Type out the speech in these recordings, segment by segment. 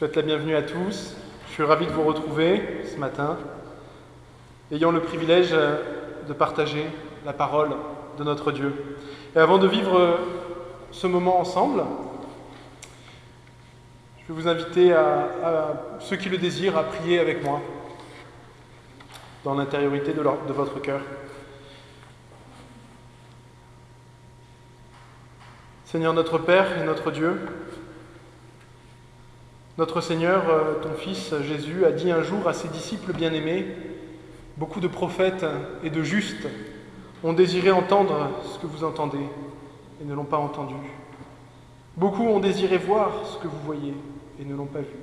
souhaite la bienvenue à tous. Je suis ravi de vous retrouver ce matin, ayant le privilège de partager la parole de notre Dieu. Et avant de vivre ce moment ensemble, je vais vous inviter à ceux qui le désirent à prier avec moi dans l'intériorité de votre cœur. Seigneur notre Père et notre Dieu, notre Seigneur, ton Fils Jésus, a dit un jour à ses disciples bien-aimés, beaucoup de prophètes et de justes ont désiré entendre ce que vous entendez et ne l'ont pas entendu. Beaucoup ont désiré voir ce que vous voyez et ne l'ont pas vu.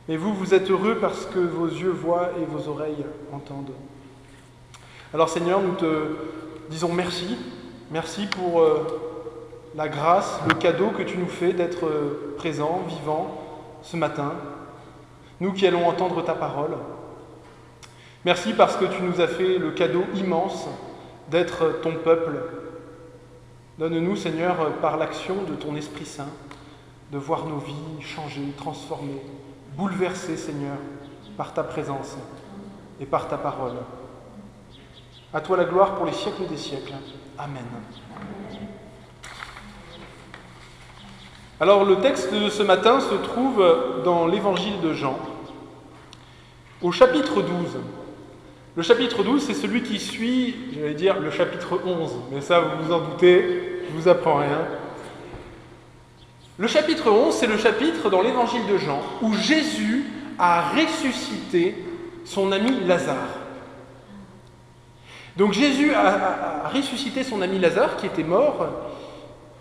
Mais vous, vous êtes heureux parce que vos yeux voient et vos oreilles entendent. Alors Seigneur, nous te disons merci. Merci pour la grâce, le cadeau que tu nous fais d'être présents, vivants, ce matin. Nous qui allons entendre ta parole. Merci parce que tu nous as fait le cadeau immense d'être ton peuple. Donne-nous, Seigneur, par l'action de ton Esprit Saint, de voir nos vies changer, transformer, bouleverser, Seigneur, par ta présence et par ta parole. À toi la gloire pour les siècles des siècles. Amen. Alors, le texte de ce matin se trouve dans l'Évangile de Jean, au chapitre 12. Le chapitre 12, c'est celui qui suit, j'allais dire, le chapitre 11, mais ça, vous vous en doutez, je ne vous apprends rien. Le chapitre 11, c'est le chapitre dans l'Évangile de Jean où Jésus a ressuscité son ami Lazare. Donc Jésus a ressuscité son ami Lazare qui était mort,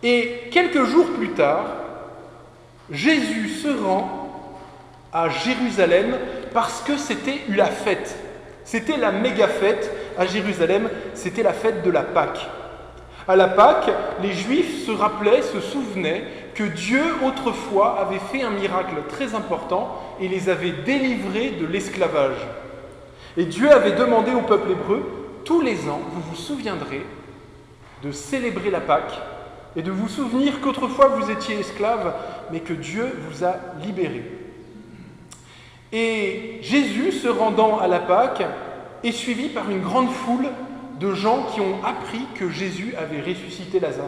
et quelques jours plus tard, Jésus se rend à Jérusalem parce que c'était la fête. C'était la méga fête à Jérusalem, c'était la fête de la Pâque. À la Pâque, les Juifs se rappelaient, se souvenaient que Dieu autrefois avait fait un miracle très important et les avait délivrés de l'esclavage. Et Dieu avait demandé au peuple hébreu, tous les ans, vous vous souviendrez de célébrer la Pâque et de vous souvenir qu'autrefois vous étiez esclaves, mais que Dieu vous a libérés. Et Jésus, se rendant à la Pâque, est suivi par une grande foule de gens qui ont appris que Jésus avait ressuscité Lazare.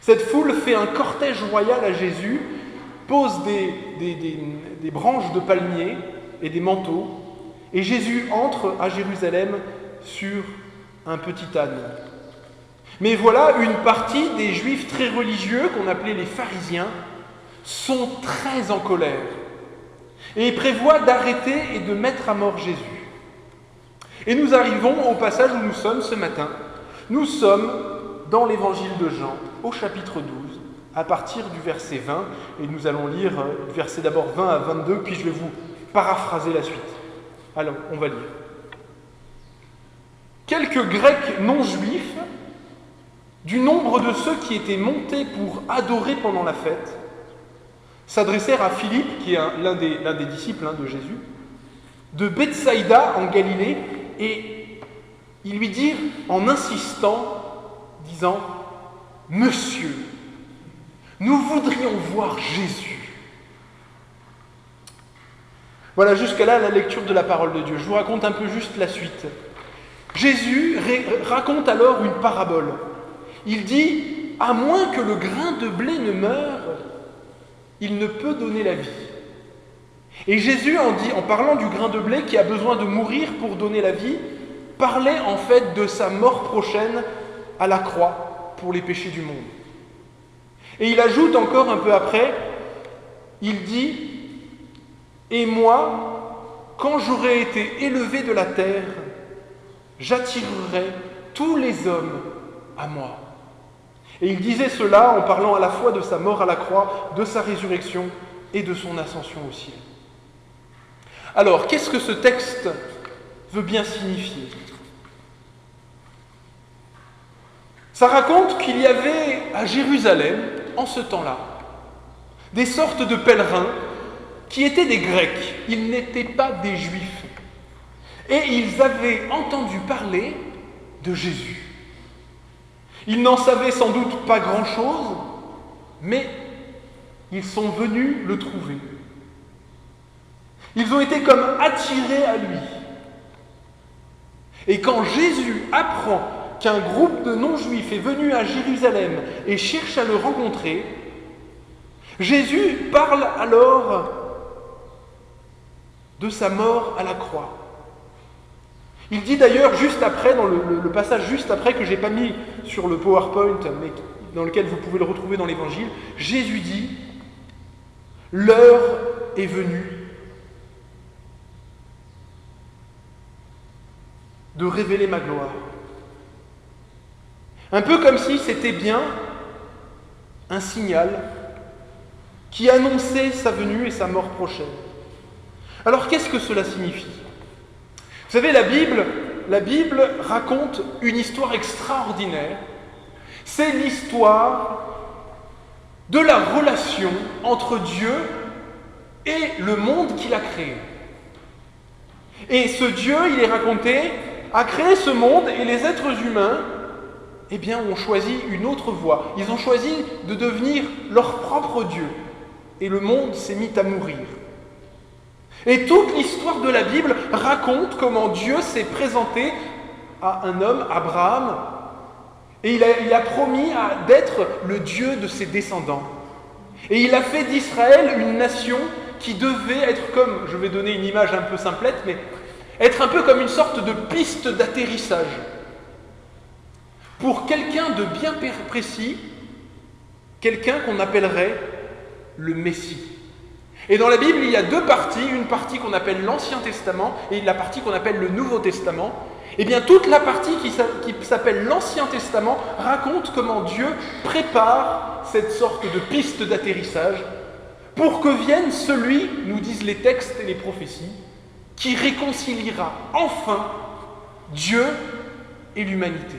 Cette foule fait un cortège royal à Jésus, pose des branches de palmiers et des manteaux, et Jésus entre à Jérusalem sur un petit âne. Mais voilà, une partie des Juifs très religieux, qu'on appelait les pharisiens, sont très en colère et prévoient d'arrêter et de mettre à mort Jésus. Et nous arrivons au passage où nous sommes ce matin. Nous sommes dans l'Évangile de Jean, au chapitre 12, à partir du verset 20, et nous allons lire le verset d'abord 20 à 22, puis je vais vous paraphraser la suite. Alors, on va lire. Quelques Grecs non-juifs, du nombre de ceux qui étaient montés pour adorer pendant la fête, s'adressèrent à Philippe, qui est l'un des disciples de Jésus, de Bethsaïda en Galilée, et ils lui dirent, en insistant, disant « Monsieur, nous voudrions voir Jésus. » Voilà, jusqu'à là la lecture de la parole de Dieu. Je vous raconte un peu juste la suite. Jésus raconte alors une parabole. Il dit « À moins que le grain de blé ne meure, il ne peut donner la vie. » Et Jésus, en parlant du grain de blé qui a besoin de mourir pour donner la vie, parlait en fait de sa mort prochaine à la croix pour les péchés du monde. Et il ajoute encore un peu après, il dit « Et moi, quand j'aurai été élevé de la terre, j'attirerai tous les hommes à moi. » Et il disait cela en parlant à la fois de sa mort à la croix, de sa résurrection et de son ascension au ciel. Alors, qu'est-ce que ce texte veut bien signifier ? Ça raconte qu'il y avait à Jérusalem, en ce temps-là, des sortes de pèlerins qui étaient des Grecs, ils n'étaient pas des Juifs. Et ils avaient entendu parler de Jésus. Ils n'en savaient sans doute pas grand-chose, mais ils sont venus le trouver. Ils ont été comme attirés à lui. Et quand Jésus apprend qu'un groupe de non-juifs est venu à Jérusalem et cherche à le rencontrer, Jésus parle alors de sa mort à la croix. Il dit d'ailleurs juste après, dans le passage juste après que je n'ai pas mis sur le PowerPoint, mais dans lequel vous pouvez le retrouver dans l'Évangile, Jésus dit « L'heure est venue de révéler ma gloire. » Un peu comme si c'était bien un signal qui annonçait sa venue et sa mort prochaine. Alors qu'est-ce que cela signifie ? Vous savez, la Bible raconte une histoire extraordinaire. C'est l'histoire de la relation entre Dieu et le monde qu'il a créé. Et ce Dieu, il est raconté, a créé ce monde et les êtres humains, eh bien, ont choisi une autre voie. Ils ont choisi de devenir leur propre Dieu. Et le monde s'est mis à mourir. Et toute l'histoire de la Bible raconte comment Dieu s'est présenté à un homme, Abraham, et il a promis d'être le Dieu de ses descendants. Et il a fait d'Israël une nation qui devait être comme, je vais donner une image un peu simplette, mais être un peu comme une sorte de piste d'atterrissage. Pour quelqu'un de bien précis, quelqu'un qu'on appellerait le Messie. Et dans la Bible, il y a deux parties, une partie qu'on appelle l'Ancien Testament et la partie qu'on appelle le Nouveau Testament. Eh bien, toute la partie qui s'appelle l'Ancien Testament raconte comment Dieu prépare cette sorte de piste d'atterrissage pour que vienne celui, nous disent les textes et les prophéties, qui réconciliera enfin Dieu et l'humanité.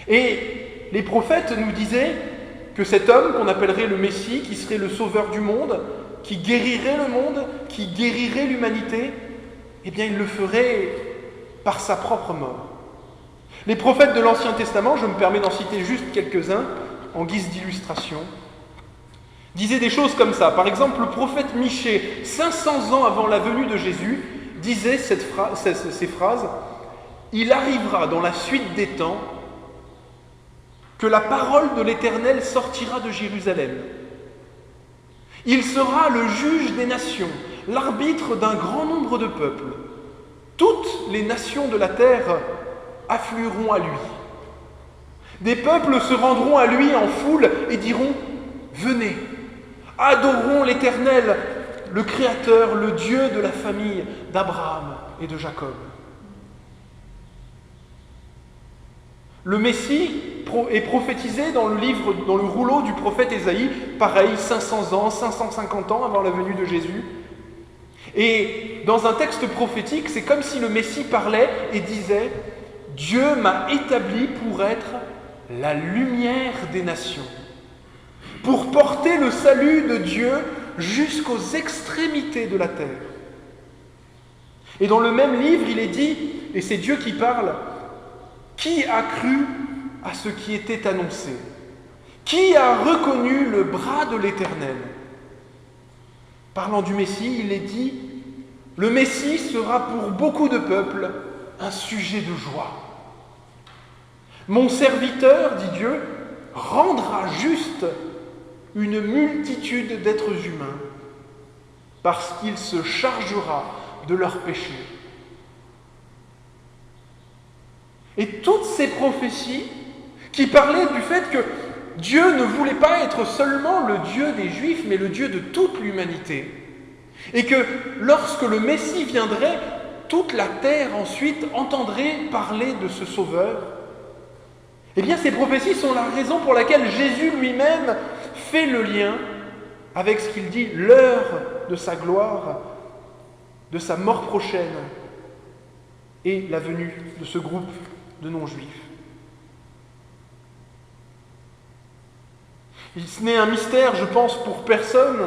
Et les prophètes nous disaient que cet homme qu'on appellerait le Messie, qui serait le sauveur du monde, qui guérirait le monde, qui guérirait l'humanité, eh bien il le ferait par sa propre mort. Les prophètes de l'Ancien Testament, je me permets d'en citer juste quelques-uns en guise d'illustration, disaient des choses comme ça. Par exemple, le prophète Michée, 500 ans avant la venue de Jésus, disait ces phrases « Il arrivera dans la suite des temps que la parole de l'Éternel sortira de Jérusalem. Il sera le juge des nations, l'arbitre d'un grand nombre de peuples. Toutes les nations de la terre afflueront à lui. Des peuples se rendront à lui en foule et diront « Venez, adorons l'Éternel, le Créateur, le Dieu de la famille d'Abraham et de Jacob. » Le Messie est prophétisé dans le rouleau du prophète Ésaïe, pareil, 500 ans, 550 ans avant la venue de Jésus. Et dans un texte prophétique, c'est comme si le Messie parlait et disait « Dieu m'a établi pour être la lumière des nations, pour porter le salut de Dieu jusqu'aux extrémités de la terre. » Et dans le même livre, il est dit, et c'est Dieu qui parle, « Qui a cru à ce qui était annoncé? Qui a reconnu le bras de l'Éternel ?» Parlant du Messie, il est dit « Le Messie sera pour beaucoup de peuples un sujet de joie. Mon serviteur, dit Dieu, rendra juste une multitude d'êtres humains parce qu'il se chargera de leurs péchés. » Et toutes ces prophéties qui parlaient du fait que Dieu ne voulait pas être seulement le Dieu des Juifs, mais le Dieu de toute l'humanité. Et que lorsque le Messie viendrait, toute la terre ensuite entendrait parler de ce Sauveur. Eh bien, ces prophéties sont la raison pour laquelle Jésus lui-même fait le lien avec ce qu'il dit, l'heure de sa gloire, de sa mort prochaine et la venue de ce groupe de non-juifs. Ce n'est un mystère, je pense, pour personne.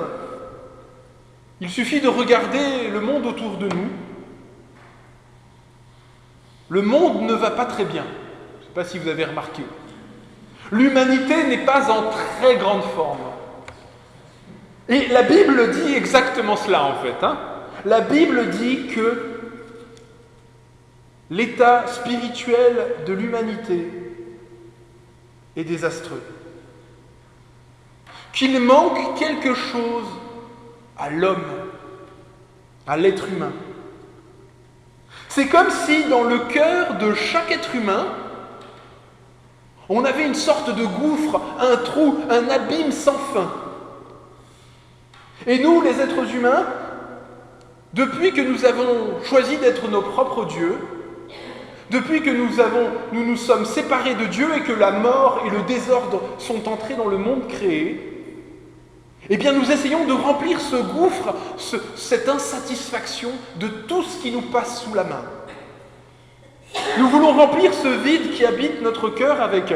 Il suffit de regarder le monde autour de nous. Le monde ne va pas très bien. Je ne sais pas si vous avez remarqué. L'humanité n'est pas en très grande forme. Et la Bible dit exactement cela en fait. La Bible dit que l'état spirituel de l'humanité est désastreux. Qu'il manque quelque chose à l'homme, à l'être humain. C'est comme si dans le cœur de chaque être humain, on avait une sorte de gouffre, un trou, un abîme sans fin. Et nous, les êtres humains, depuis que nous avons choisi d'être nos propres dieux, depuis que nous nous sommes séparés de Dieu et que la mort et le désordre sont entrés dans le monde créé, eh bien nous essayons de remplir ce gouffre, cette insatisfaction de tout ce qui nous passe sous la main. Nous voulons remplir ce vide qui habite notre cœur avec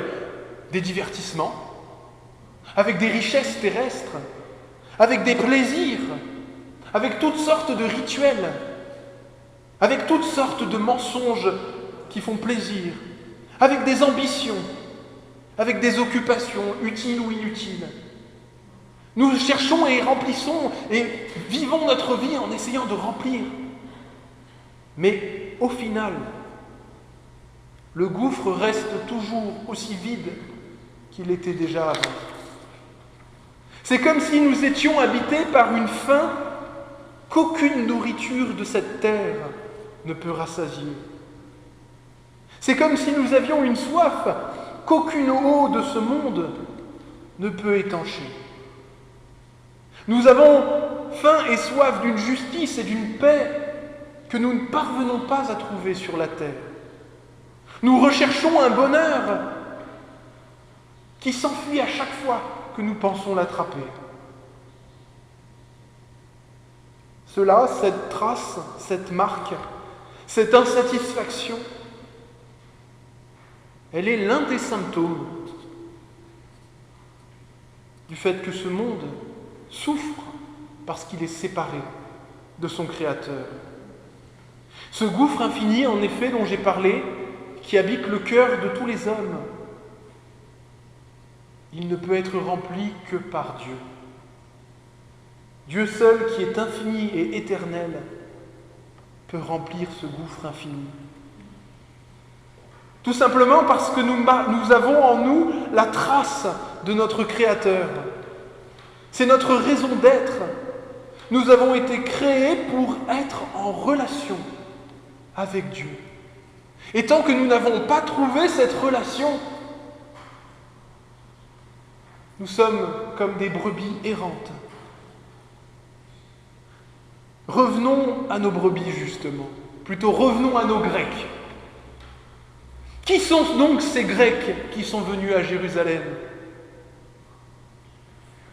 des divertissements, avec des richesses terrestres, avec des plaisirs, avec toutes sortes de rituels, avec toutes sortes de mensonges qui font plaisir, avec des ambitions, avec des occupations utiles ou inutiles. Nous cherchons et remplissons et vivons notre vie en essayant de remplir. Mais au final, le gouffre reste toujours aussi vide qu'il était déjà avant. C'est comme si nous étions habités par une faim qu'aucune nourriture de cette terre ne peut rassasier. C'est comme si nous avions une soif qu'aucune eau de ce monde ne peut étancher. Nous avons faim et soif d'une justice et d'une paix que nous ne parvenons pas à trouver sur la terre. Nous recherchons un bonheur qui s'enfuit à chaque fois que nous pensons l'attraper. Cela, cette trace, cette marque, cette insatisfaction, elle est l'un des symptômes du fait que ce monde souffre parce qu'il est séparé de son Créateur. Ce gouffre infini, en effet, dont j'ai parlé, qui habite le cœur de tous les hommes, il ne peut être rempli que par Dieu. Dieu seul, qui est infini et éternel, peut remplir ce gouffre infini. Tout simplement parce que nous avons en nous la trace de notre Créateur. C'est notre raison d'être. Nous avons été créés pour être en relation avec Dieu. Et tant que nous n'avons pas trouvé cette relation, nous sommes comme des brebis errantes. Revenons à nos brebis, justement. Plutôt, revenons à nos Grecs. Qui sont donc ces Grecs qui sont venus à Jérusalem ?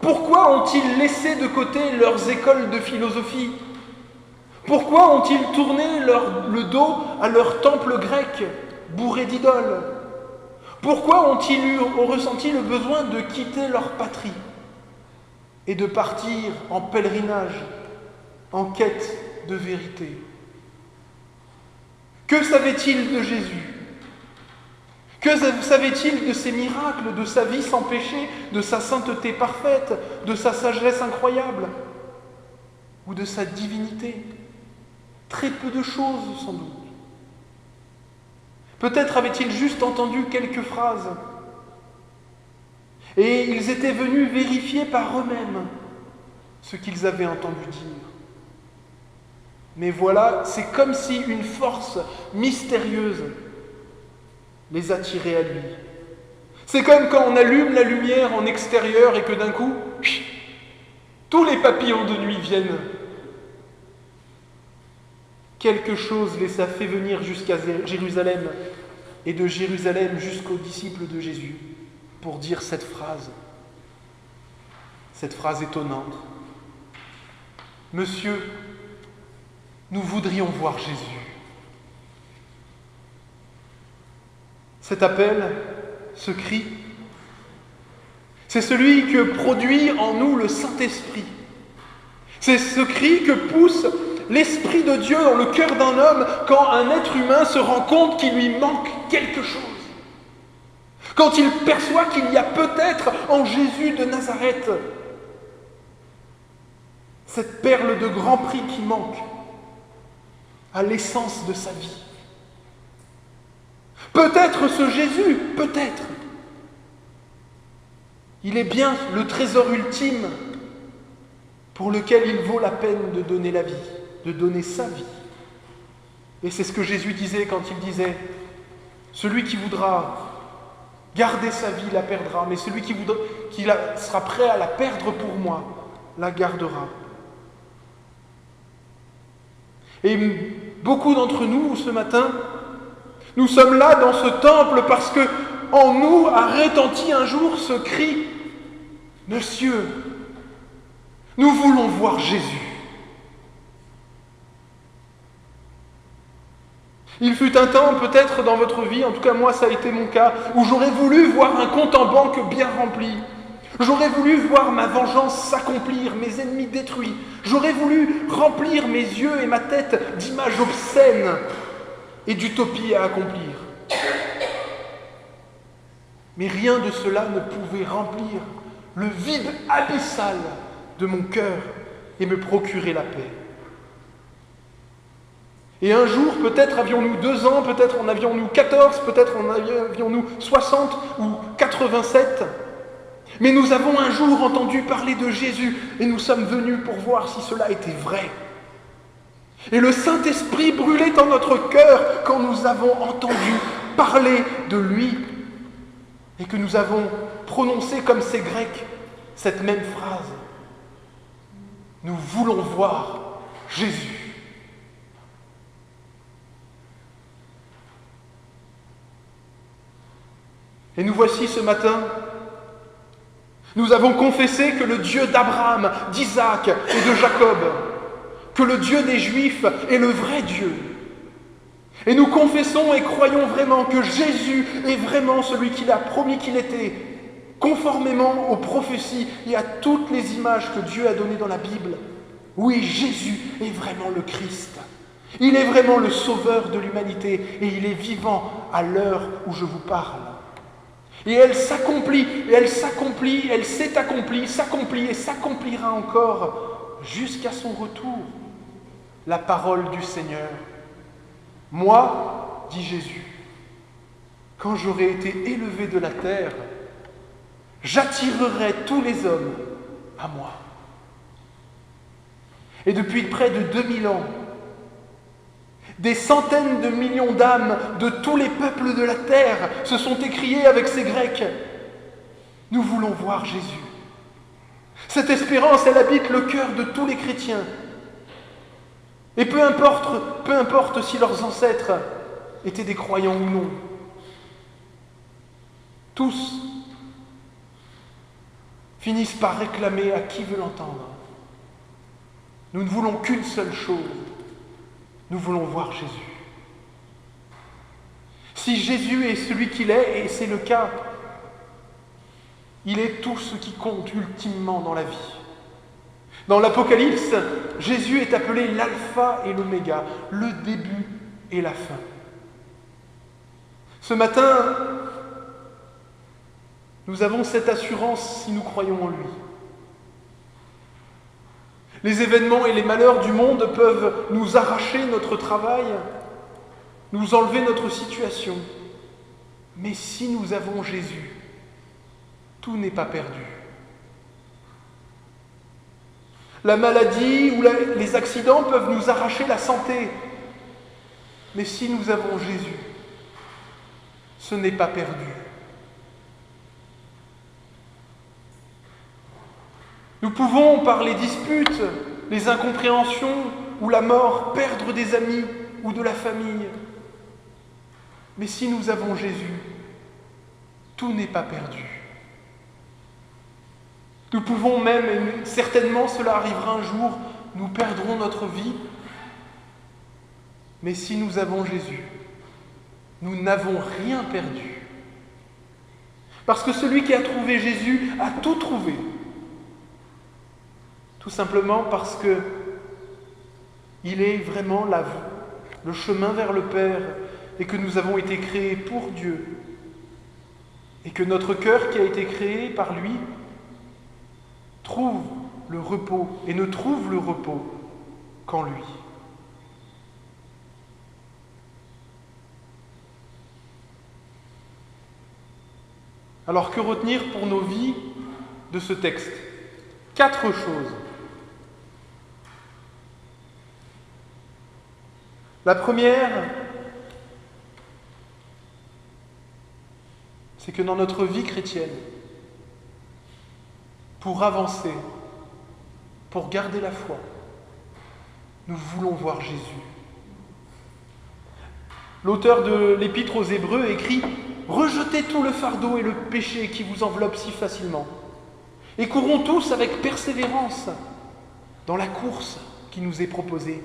Pourquoi ont-ils laissé de côté leurs écoles de philosophie ? Pourquoi ont-ils tourné le dos à leur temple grec bourré d'idoles ? Pourquoi ont-ils ressenti le besoin de quitter leur patrie et de partir en pèlerinage, en quête de vérité ? Que savaient-ils de Jésus ? Que savait-il de ses miracles, de sa vie sans péché, de sa sainteté parfaite, de sa sagesse incroyable ou de sa divinité ? Très peu de choses, sans doute. Peut-être avait-il juste entendu quelques phrases et ils étaient venus vérifier par eux-mêmes ce qu'ils avaient entendu dire. Mais voilà, c'est comme si une force mystérieuse les attirait à lui. C'est comme quand on allume la lumière en extérieur et que d'un coup, tous les papillons de nuit viennent. Quelque chose les a fait venir jusqu'à Jérusalem et de Jérusalem jusqu'aux disciples de Jésus pour dire cette phrase étonnante. Monsieur, nous voudrions voir Jésus. Cet appel, ce cri, c'est celui que produit en nous le Saint-Esprit. C'est ce cri que pousse l'Esprit de Dieu dans le cœur d'un homme quand un être humain se rend compte qu'il lui manque quelque chose. quand il perçoit qu'il y a peut-être en Jésus de Nazareth cette perle de grand prix qui manque à l'essence de sa vie. Peut-être ce Jésus, peut-être, il est bien le trésor ultime pour lequel il vaut la peine de donner la vie, de donner sa vie. Et c'est ce que Jésus disait quand il disait « Celui qui voudra garder sa vie la perdra, mais celui qui sera prêt à la perdre pour moi la gardera. » Et beaucoup d'entre nous, ce matin, nous sommes là dans ce temple parce que en nous a retenti un jour ce cri « Monsieur, nous voulons voir Jésus ». Il fut un temps, peut-être dans votre vie, en tout cas moi ça a été mon cas, où j'aurais voulu voir un compte en banque bien rempli. J'aurais voulu voir ma vengeance s'accomplir, mes ennemis détruits. J'aurais voulu remplir mes yeux et ma tête d'images obscènes et d'utopies à accomplir. Mais rien de cela ne pouvait remplir le vide abyssal de mon cœur et me procurer la paix. Et un jour, peut-être avions-nous 2 ans, peut-être en avions-nous 14, peut-être en avions-nous 60 ou 87. Mais nous avons un jour entendu parler de Jésus et nous sommes venus pour voir si cela était vrai. Et le Saint-Esprit brûlait en notre cœur quand nous avons entendu parler de lui et que nous avons prononcé comme ces Grecs cette même phrase. Nous voulons voir Jésus. Et nous voici ce matin, nous avons confessé que le Dieu d'Abraham, d'Isaac et de Jacob, que le Dieu des Juifs est le vrai Dieu. Et nous confessons et croyons vraiment que Jésus est vraiment celui qu'il a promis qu'il était, conformément aux prophéties et à toutes les images que Dieu a données dans la Bible. Oui, Jésus est vraiment le Christ. Il est vraiment le sauveur de l'humanité et il est vivant à l'heure où je vous parle. Et elle s'accomplit, et elle s'accomplit, elle s'est accomplie, s'accomplit et s'accomplira encore jusqu'à son retour. La parole du Seigneur. Moi, dit Jésus, quand j'aurai été élevé de la terre, j'attirerai tous les hommes à moi. Et depuis près de 2000 ans, des centaines de millions d'âmes de tous les peuples de la terre se sont écriées avec ces Grecs. Nous voulons voir Jésus. Cette espérance, elle habite le cœur de tous les chrétiens. Et peu importe si leurs ancêtres étaient des croyants ou non, tous finissent par réclamer à qui veut l'entendre. Nous ne voulons qu'une seule chose. Nous voulons voir Jésus. Si Jésus est celui qu'il est, et c'est le cas, il est tout ce qui compte ultimement dans la vie. Dans l'Apocalypse, Jésus est appelé l'alpha et l'oméga, le début et la fin. Ce matin, nous avons cette assurance si nous croyons en lui. Les événements et les malheurs du monde peuvent nous arracher notre travail, nous enlever notre situation. Mais si nous avons Jésus, tout n'est pas perdu. La maladie ou les accidents peuvent nous arracher la santé. Mais si nous avons Jésus, ce n'est pas perdu. Nous pouvons, par les disputes, les incompréhensions ou la mort, perdre des amis ou de la famille. Mais si nous avons Jésus, tout n'est pas perdu. Nous pouvons même, et certainement cela arrivera un jour, nous perdrons notre vie. Mais si nous avons Jésus, nous n'avons rien perdu. Parce que celui qui a trouvé Jésus a tout trouvé. Tout simplement parce que il est vraiment la voie, le chemin vers le Père, et que nous avons été créés pour Dieu et que notre cœur qui a été créé par lui trouve le repos et ne trouve le repos qu'en lui. Alors que retenir pour nos vies de ce texte? 4 choses. La première, c'est que dans notre vie chrétienne, pour avancer, pour garder la foi, nous voulons voir Jésus. L'auteur de l'Épître aux Hébreux écrit « Rejetez tout le fardeau et le péché qui vous enveloppe si facilement, et courons tous avec persévérance dans la course qui nous est proposée.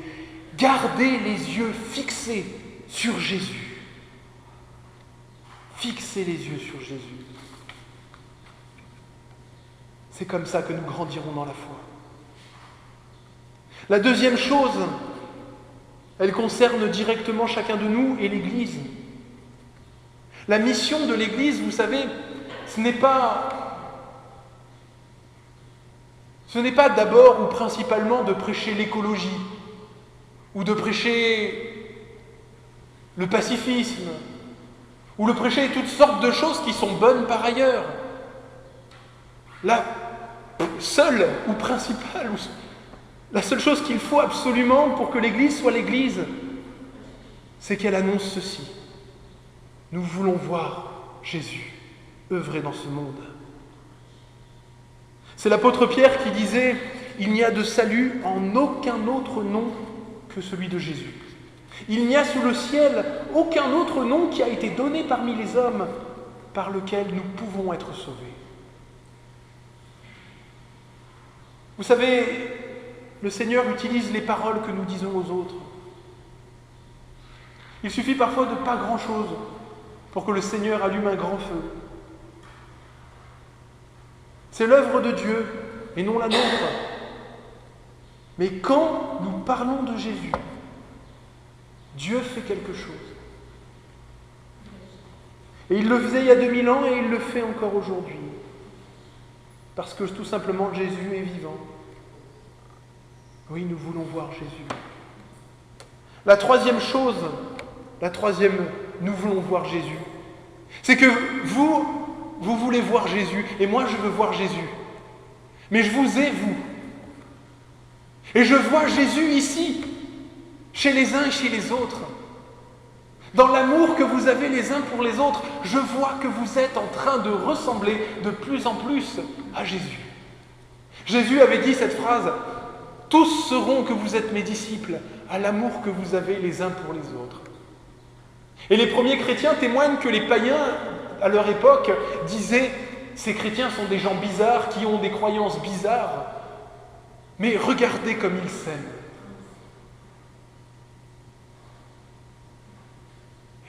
Gardez les yeux fixés sur Jésus. » Fixez les yeux sur Jésus. C'est comme ça que nous grandirons dans la foi. La deuxième chose, elle concerne directement chacun de nous et l'Église. La mission de l'Église, vous savez, ce n'est pas d'abord ou principalement de prêcher l'écologie ou de prêcher le pacifisme ou de prêcher toutes sortes de choses qui sont bonnes par ailleurs. La seule ou principale, la seule chose qu'il faut absolument pour que l'Église soit l'Église, c'est qu'elle annonce ceci. Nous voulons voir Jésus œuvrer dans ce monde. C'est l'apôtre Pierre qui disait « Il n'y a de salut en aucun autre nom que celui de Jésus. Il n'y a sous le ciel aucun autre nom qui a été donné parmi les hommes par lequel nous pouvons être sauvés. » Vous savez, le Seigneur utilise les paroles que nous disons aux autres. Il suffit parfois de pas grand-chose pour que le Seigneur allume un grand feu. C'est l'œuvre de Dieu et non la nôtre. Mais quand nous parlons de Jésus, Dieu fait quelque chose. Et il le faisait il y a 2000 ans et il le fait encore aujourd'hui. Parce que tout simplement Jésus est vivant. Oui, nous voulons voir Jésus. La troisième chose, nous voulons voir Jésus. C'est que vous voulez voir Jésus, et moi je veux voir Jésus. Mais je vous ai, vous. Et je vois Jésus ici, chez les uns et chez les autres. Dans l'amour que vous avez les uns pour les autres, je vois que vous êtes en train de ressembler de plus en plus à Jésus. Jésus avait dit cette phrase, « Tous sauront que vous êtes mes disciples, à l'amour que vous avez les uns pour les autres. » Et les premiers chrétiens témoignent que les païens, à leur époque, disaient « Ces chrétiens sont des gens bizarres qui ont des croyances bizarres, mais regardez comme ils s'aiment. »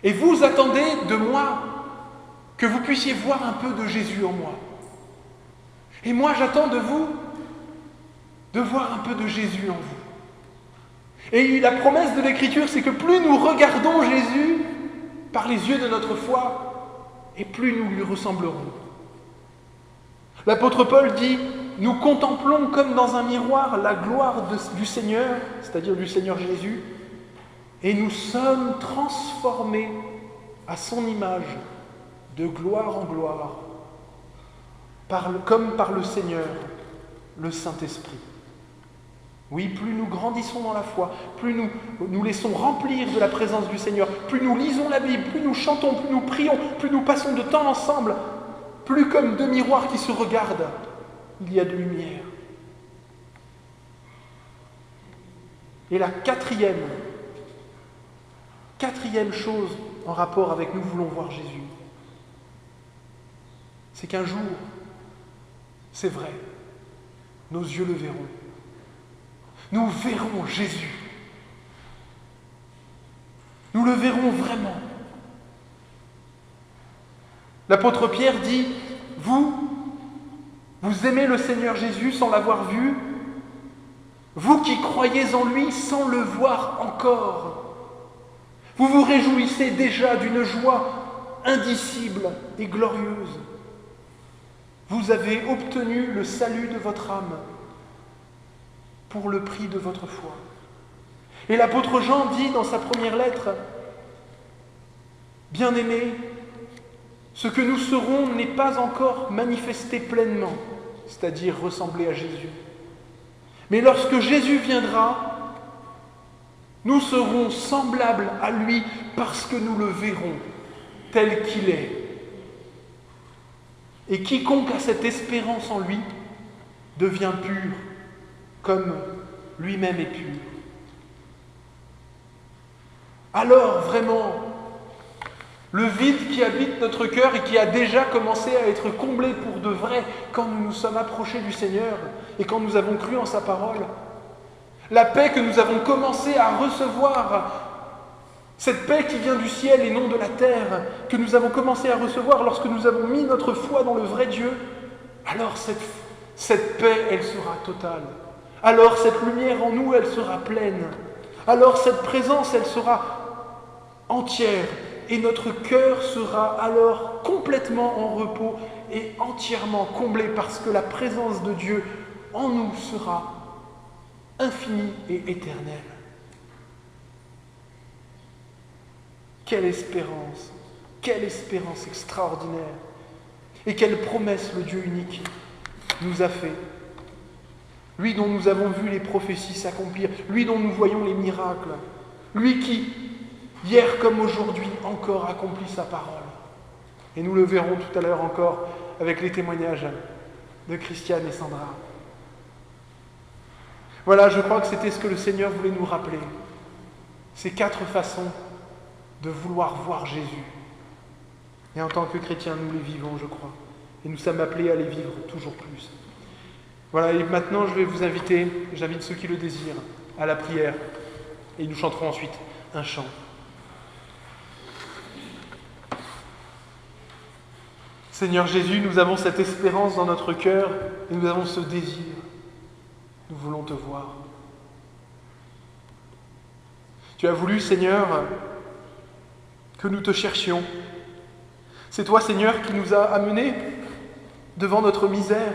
Et vous attendez de moi que vous puissiez voir un peu de Jésus en moi. Et moi j'attends de vous de voir un peu de Jésus en vous. Et la promesse de l'Écriture, c'est que plus nous regardons Jésus par les yeux de notre foi, et plus nous lui ressemblerons. L'apôtre Paul dit « Nous contemplons comme dans un miroir la gloire du Seigneur, c'est-à-dire du Seigneur Jésus, et nous sommes transformés à son image, de gloire en gloire, comme par le Seigneur, le Saint-Esprit. » Oui, plus nous grandissons dans la foi, plus nous laissons remplir de la présence du Seigneur, plus nous lisons la Bible, plus nous chantons, plus nous prions, plus nous passons de temps ensemble, plus comme deux miroirs qui se regardent, il y a de lumière. Et la quatrième chose en rapport avec nous voulons voir Jésus, c'est qu'un jour, c'est vrai, nos yeux le verront. Nous verrons Jésus. Nous le verrons vraiment. L'apôtre Pierre dit, vous aimez le Seigneur Jésus sans l'avoir vu, vous qui croyez en lui sans le voir encore. Vous vous réjouissez déjà d'une joie indicible et glorieuse. Vous avez obtenu le salut de votre âme pour le prix de votre foi. Et l'apôtre Jean dit dans sa première lettre, « Bien-aimés, ce que nous serons n'est pas encore manifesté pleinement, c'est-à-dire ressembler à Jésus. Mais lorsque Jésus viendra, nous serons semblables à lui parce que nous le verrons tel qu'il est. Et quiconque a cette espérance en lui devient pur, comme lui-même est pur. » Alors, vraiment, le vide qui habite notre cœur et qui a déjà commencé à être comblé pour de vrai quand nous nous sommes approchés du Seigneur et quand nous avons cru en sa parole, la paix que nous avons commencé à recevoir, cette paix qui vient du ciel et non de la terre, que nous avons commencé à recevoir lorsque nous avons mis notre foi dans le vrai Dieu, alors cette paix, elle sera totale. Alors cette lumière en nous, elle sera pleine. Alors cette présence, elle sera entière. Et notre cœur sera alors complètement en repos et entièrement comblé parce que la présence de Dieu en nous sera infinie et éternelle. Quelle espérance extraordinaire et quelle promesse le Dieu unique nous a fait. Lui dont nous avons vu les prophéties s'accomplir, lui dont nous voyons les miracles, lui qui, hier comme aujourd'hui, encore accomplit sa parole. Et nous le verrons tout à l'heure encore avec les témoignages de Christiane et Sandra. Voilà, je crois que c'était ce que le Seigneur voulait nous rappeler. Ces 4 façons de vouloir voir Jésus. Et en tant que chrétiens, nous les vivons, je crois. Et nous sommes appelés à les vivre toujours plus. Voilà, et maintenant je vais vous inviter, j'invite ceux qui le désirent, à la prière. Et nous chanterons ensuite un chant. Seigneur Jésus, nous avons cette espérance dans notre cœur et nous avons ce désir. Nous voulons te voir. Tu as voulu, Seigneur, que nous te cherchions. C'est toi, Seigneur, qui nous as amenés devant notre misère.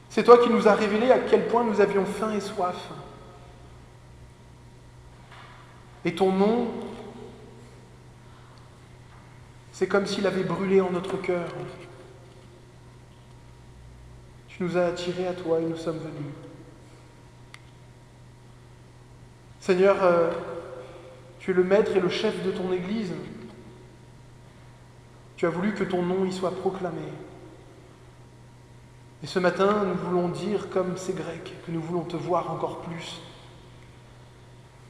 C'est toi qui nous as révélé à quel point nous avions faim et soif. Et ton nom, c'est comme s'il avait brûlé en notre cœur. Tu nous as attirés à toi et nous sommes venus. Seigneur, tu es le maître et le chef de ton Église. Tu as voulu que ton nom y soit proclamé. Et ce matin, nous voulons dire, comme ces Grecs, que nous voulons te voir encore plus.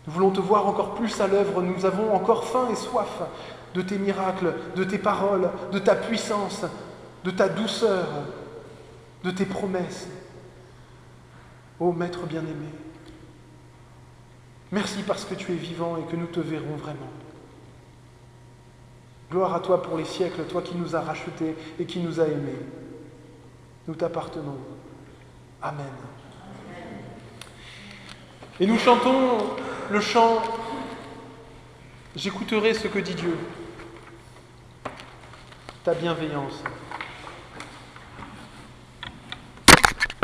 Nous voulons te voir encore plus à l'œuvre. Nous avons encore faim et soif de tes miracles, de tes paroles, de ta puissance, de ta douceur, de tes promesses. Ô Maître bien-aimé, merci parce que tu es vivant et que nous te verrons vraiment. Gloire à toi pour les siècles, toi qui nous as rachetés et qui nous as aimés. Nous t'appartenons. Amen. Et nous chantons le chant « J'écouterai ce que dit Dieu, ta bienveillance ».